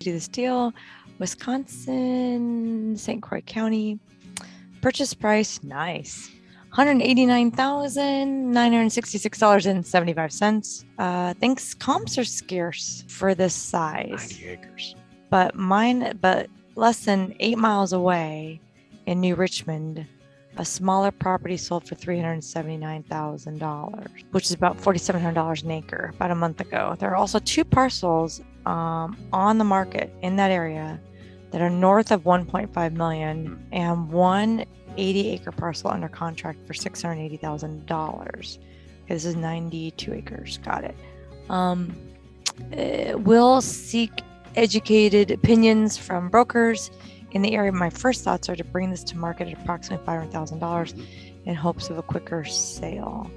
do this deal. Wisconsin, St. Croix County. Purchase price, nice. $189,966.75. Thinks comps are scarce for this size. 90 acres. But less than 8 miles away in New Richmond, a smaller property sold for $379,000, which is about $4,700 an acre about a month ago. There are also 2 parcels on the market in that area that are north of $1.5 million and one 80-acre parcel under contract for $680,000. This is 92 acres. Got it. Will seek educated opinions from brokers in the area. My first thoughts are to bring this to market at approximately $500,000 in hopes of a quicker sale.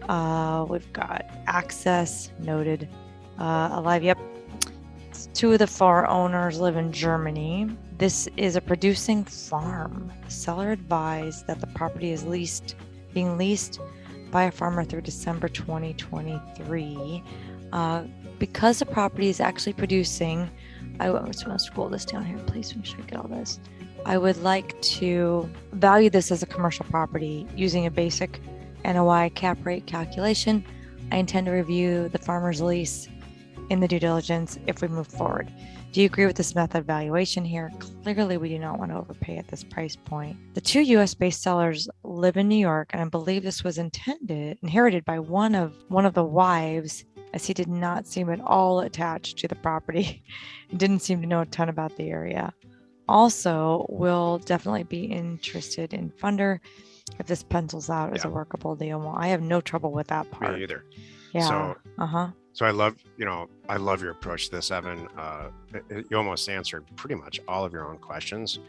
We've got access noted. Alive. Yep. 2 of the 4 owners live in Germany. This is a producing farm. The seller advised that the property is being leased by a farmer through December 2023. Because the property is actually producing, I just want to scroll this down here, please, make sure I get all this. I would like to value this as a commercial property using a basic NOI cap rate calculation. I intend to review the farmer's lease in the due diligence if we move forward. Do you agree with this method of valuation here? Clearly, we do not want to overpay at this price point. The 2 U.S.-based sellers live in New York, and I believe this was inherited by one of the wives, as he did not seem at all attached to the property and didn't seem to know a ton about the area. Also, will definitely be interested in funder if this pencils out as a workable deal. Well, I have no trouble with that part. Me either. Yeah. So I love your approach to this, Evan. You almost answered pretty much all of your own questions.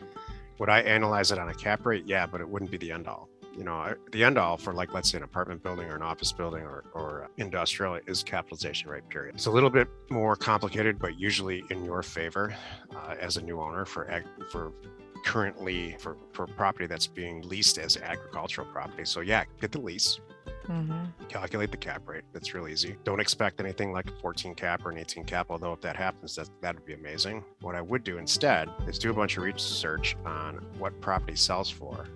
Would I analyze it on a cap rate? Yeah, but it wouldn't be the end all. The end all for, like, let's say an apartment building or an office building or industrial is capitalization rate, period. It's a little bit more complicated, but usually in your favor as a new owner for property that's being leased as agricultural property. So yeah, get the lease. Calculate the cap rate. That's real easy. Don't expect anything like a 14 cap or an 18 cap, although if that happens, that would be amazing. What I would do instead is do a bunch of research on what property sells for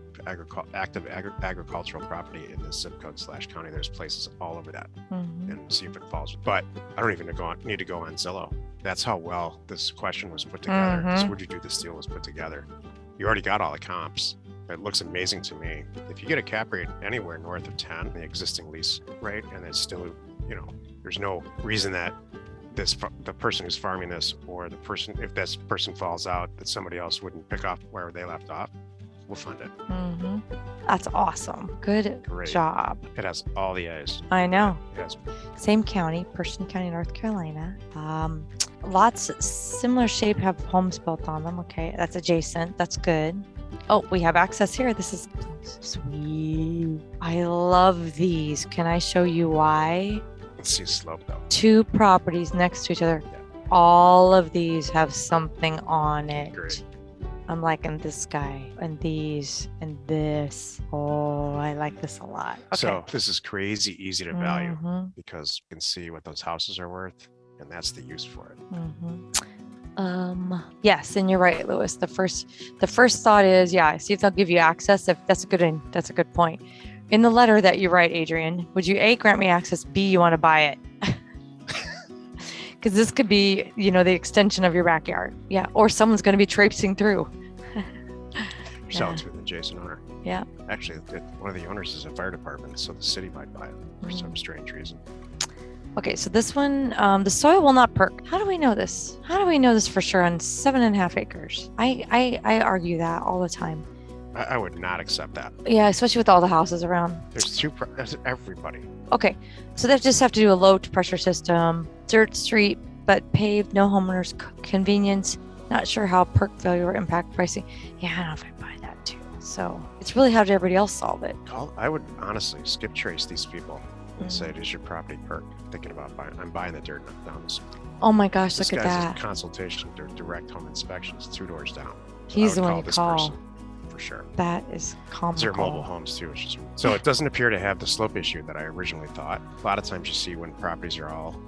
active agricultural property in the zip code / county. There's places all over that, and see if it falls. But I don't even need to go on Zillow. That's how well this question was put together. This Would You Do This Deal was put together. You already got all the comps. It looks amazing to me. If you get a cap rate anywhere north of 10, the existing lease rate, and it's still, there's no reason that the person who's farming this, or if this person falls out, that somebody else wouldn't pick up where they left off. We'll fund it. That's awesome. Great job. It has all the A's. I know. It has. Same county, Person County, North Carolina. Lots similar shape, have homes built on them. Okay, that's adjacent. That's good. Oh, we have access here. This is sweet. I love these. Can I show you why? Let's see slope though. 2 properties next to each other. Yeah. All of these have something on it. Great. I'm liking this guy and these and this. Oh, I like this a lot. Okay. So this is crazy easy to value because you can see what those houses are worth, and that's the use for it. Yes, and you're right, Lewis. The first thought is, see if they'll give you access. If that's a good point. In the letter that you write, Adrian, would you A, grant me access, B, you want to buy it? Because this could be, the extension of your backyard. Yeah, or someone's going to be traipsing through. Sell it to an adjacent owner. Yeah. Actually, one of the owners is a fire department, so the city might buy it for some strange reason. Okay, so this one, the soil will not perk. How do we know this? How do we know this for sure on 7.5 acres? I argue that all the time. I would not accept that. Yeah, especially with all the houses around. There's everybody. Okay, so they just have to do a low pressure system, dirt street, but paved, no homeowners convenience. Not sure how perk failure will impact pricing. Yeah, I don't know if I buy that too. So it's really how did everybody else solve it? I would honestly skip trace these people and say, does your property perk? Thinking about I'm buying the dirt down this. Oh my gosh, look at that. This guy's consultation, direct home inspections, 2 doors down. He's the one you call. For sure. That is comical. These are mobile homes too, so it doesn't appear to have the slope issue that I originally thought. A lot of times you see when properties are all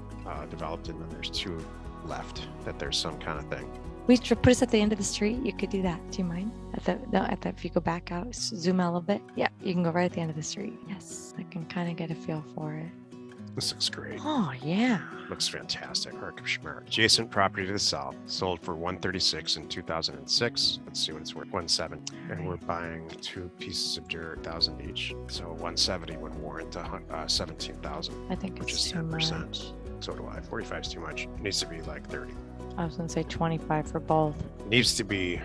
developed and then there's 2 left, that there's some kind of thing. We should put us at the end of the street. You could do that. Do you mind? If you go back out, zoom out a little bit. Yeah, you can go right at the end of the street. Yes, I can kind of get a feel for it. This looks great. Oh yeah. Looks fantastic. Adjacent property to the south, sold for $136 in 2006. Let's see what it's worth. $170. And we're buying 2 pieces of dirt, 1,000 each. So $170 would warrant $17,000. I think which it's is too 10%. much. So do I. 45 is too much. It needs to be like 30. I was gonna say 25 for both. Needs to be.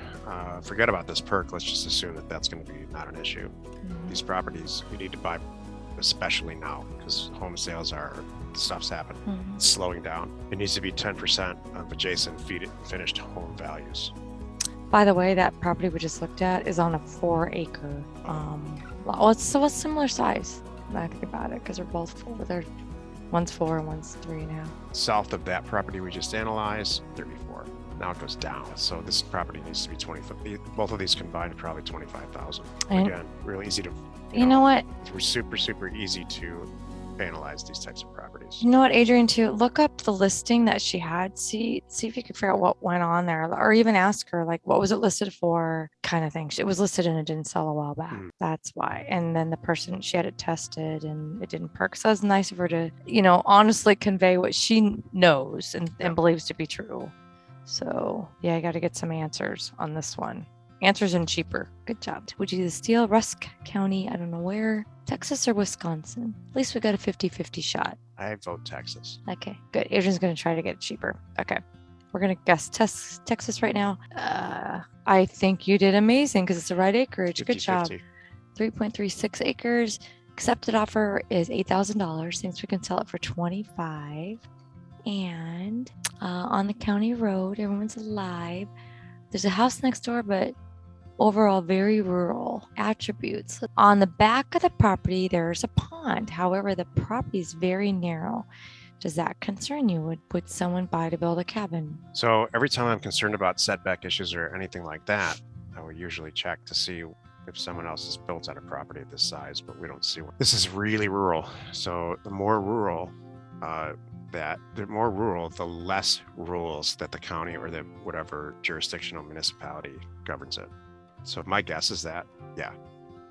Forget about this perk. Let's just assume that that's going to be not an issue. These properties you need to buy, especially now, because home sales stuff's happening. It's slowing down. It needs to be 10% of adjacent finished home values. By the way, that property we just looked at is on a 4-acre. Well, it's a similar size. When I think about it, because they're both 4. One's 4 and one's 3.5. South of that property we just analyzed, 34. Now it goes down. So this property needs to be 25. Both of these combined are probably 25,000. Again, really easy to. You know what? We're super easy to analyze these types of properties. You know what, Adrian, too? Look up the listing that she had. See if you can figure out what went on there, or even ask her, like, what was it listed for, kind of thing. It was listed and it didn't sell a while back. That's why. And then the person, she had it tested and it didn't perk. So it's nice of her to, honestly convey what she knows and believes to be true. So yeah, I got to get some answers on this one. Answers and cheaper. Good job. Would you steal Rusk County? I don't know where. Texas or Wisconsin? At least we got a 50-50 shot. I vote Texas. Okay, good. Adrian's going to try to get it cheaper. Okay. We're going to guess Texas right now. I think you did amazing because it's the right acreage. 50, Good job. 50. 3.36 acres. Accepted offer is $8,000. Thinks we can sell it for $25,000. And on the county road, everyone's alive. There's a house next door, but overall very rural attributes. On the back of the property, there's a pond. However, the property is very narrow. Does that concern you? Would someone buy to build a cabin? So every time I'm concerned about setback issues or anything like that, I would usually check to see if someone else has built on a property of this size, but we don't see one. This is really rural. So the more rural, the less rules that the county or the whatever jurisdictional municipality governs it. So my guess is that,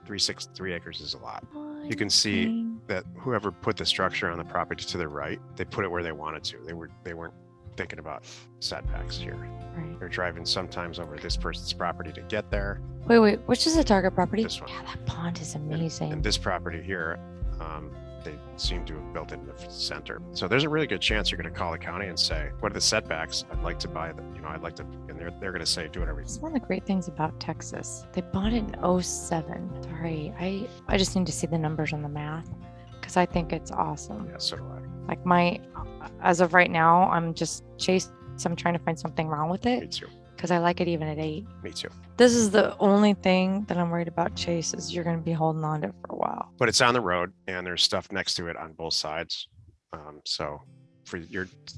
3 acres is a lot. You can see that whoever put the structure on the property to the right, they put it where they wanted to. They weren't thinking about setbacks here. Right. They're driving sometimes over this person's property to get there. Wait, which is the target property? This one. Yeah, that pond is amazing. And this property here, they seem to have built it in the center. So there's a really good chance you're going to call the county and say, what are the setbacks? I'd like to buy them. I'd like to, and they're going to say, do whatever. It's one of the great things about Texas. They bought it in 07. Sorry, I just need to see the numbers on the math because I think it's awesome. Yeah, so do I. Like as of right now, I'm just I'm trying to find something wrong with it. Me too. Because I like it even at 8. Me too. This is the only thing that I'm worried about, Chase, is you're going to be holding on to it for a while. But it's on the road and there's stuff next to it on both sides. So for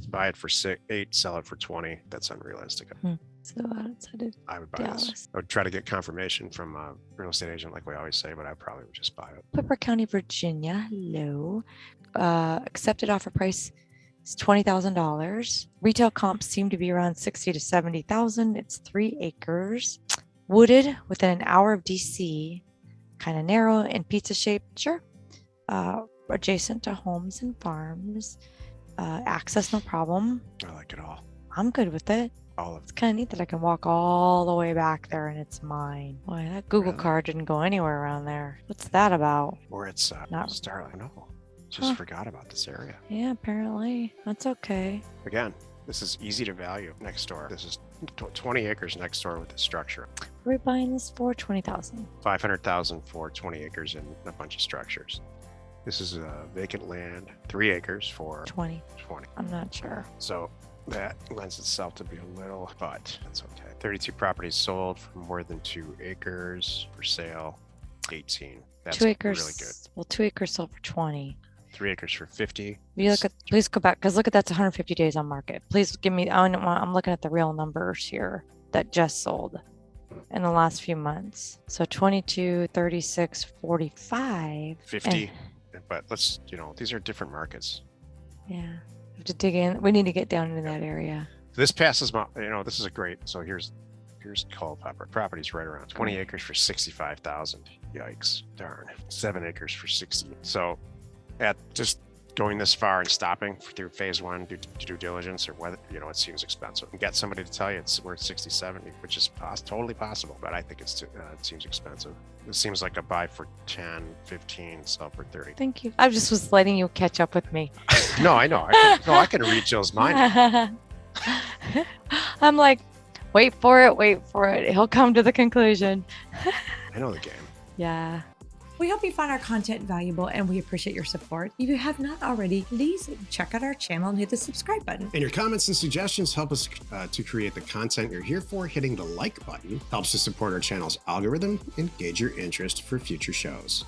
buy it for 8, sell it for 20. That's unrealistic. So outside I would buy Dallas. this. I would try to get confirmation from a real estate agent, like we always say, but I probably would just buy it. Pepper County, Virginia. Hello. Accepted offer price is $20,000. Retail comps seem to be around 60 to 70,000. It's 3 acres. Wooded within an hour of DC. Kind of narrow and pizza shaped. Sure. Adjacent to homes and farms. Access, no problem. I like it all. I'm good with it. All of It's it. kind of neat that I can walk all the way back there and it's mine. Boy, that Google Really? card didn't go anywhere around there. What's that about? Or it's Not- Starlight. No, just forgot about this area. Yeah, apparently. That's okay. Again, this is easy to value next door. This is 20 acres next door with the structure. What are we buying this for? $20,000. 500,000 for 20 acres and a bunch of structures. This is vacant land, 3 acres for 20. 20. I'm not sure. So that lends itself to be a little, but that's okay. 32 properties sold for more than 2 acres for sale. 18. That's 2 acres. really good. Well, 2 acres sold for 20. 3 acres for 50. You look at, please go back because look at that's 150 days on market. Please give me. I'm looking at the real numbers here that just sold in the last few months. So 22, 36, 45, 50. But these are different markets. Yeah, have to dig in. We need to get down into that area. This passes my, this is a great. So here's Culpeper. Property's right around 20 acres for 65,000. Yikes, darn. 7 acres for 60. So at just going this far and stopping through phase one due diligence, or whether it seems expensive, and get somebody to tell you it's worth 60, 70, which is totally possible, but I think it seems expensive. It seems like a buy for 10, 15, sell for 30. Thank you. I just was letting you catch up with me. No, I know. I can read Jill's mind. I'm like, wait for it. He'll come to the conclusion. I know the game. Yeah. We hope you found our content valuable and we appreciate your support. If you have not already, please check out our channel and hit the subscribe button. And your comments and suggestions help us to create the content you're here for. Hitting the like button helps to support our channel's algorithm and gauge your interest for future shows.